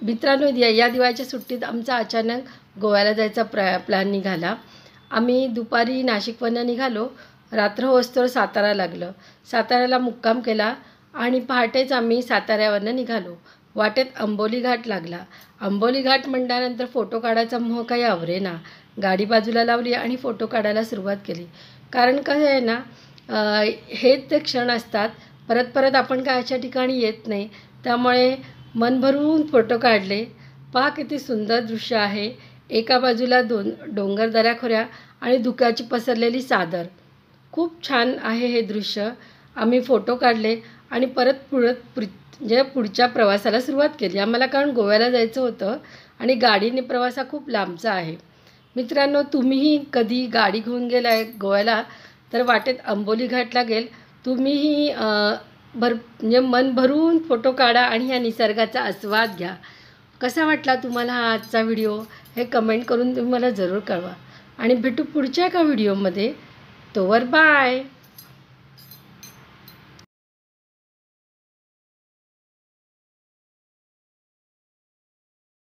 मित्रांनो, या दिवाळीच्या सुट्टीत आमचा अचानक गोव्याला जायचा प्लॅन निघाला. आम्ही दुपारी नाशिकवरून निघालो. रात्र होईस्तोवर सातारा लागलं. साताऱ्याला मुक्काम केला आणि पहाटेच आम्ही साताऱ्यावरून निघालो. वाटेत अंबोली घाट लागला. अंबोली घाट म्हटल्यानंतर फोटो काढायचा मोह काही आवरेना. गाडी बाजूला लावली आणि फोटो काढायला सुरुवात केली. कारण कसं आहे ना, हेच ते क्षण असतात, परत परत आपण काय अशा ठिकाणी येत नाही. त्यामुळे मन भरून फोटो काढले. पहा किती सुंदर दृश्य आहे. एका बाजूला डोंगर दऱ्याखोऱ्या आणि धुक्याची पसरलेली चादर. खूप छान आहे हे दृश्य. आम्ही फोटो काढले आणि परत म्हणजे पुढच्या प्रवासाला सुरुवात केली. आम्हाला कारण गोव्याला जायचं होतं आणि गाडीने प्रवास हा खूप लांबचा आहे. मित्रांनो, तुम्हीही कधी गाडी घेऊन गेला आहे गोव्याला तर वाटेत अंबोली घाट लागेल. तुम्हीही म्हणजे मन भरून फोटो काढा आणि ह्या निसर्गाचा आस्वाद घ्या. कसा वाटला तुम्हाला हा आजचा व्हिडिओ हे कमेंट करून तुम्ही मला जरूर कळवा आणि भेटू पुढच्या एका व्हिडिओमध्ये. तोवर बाय.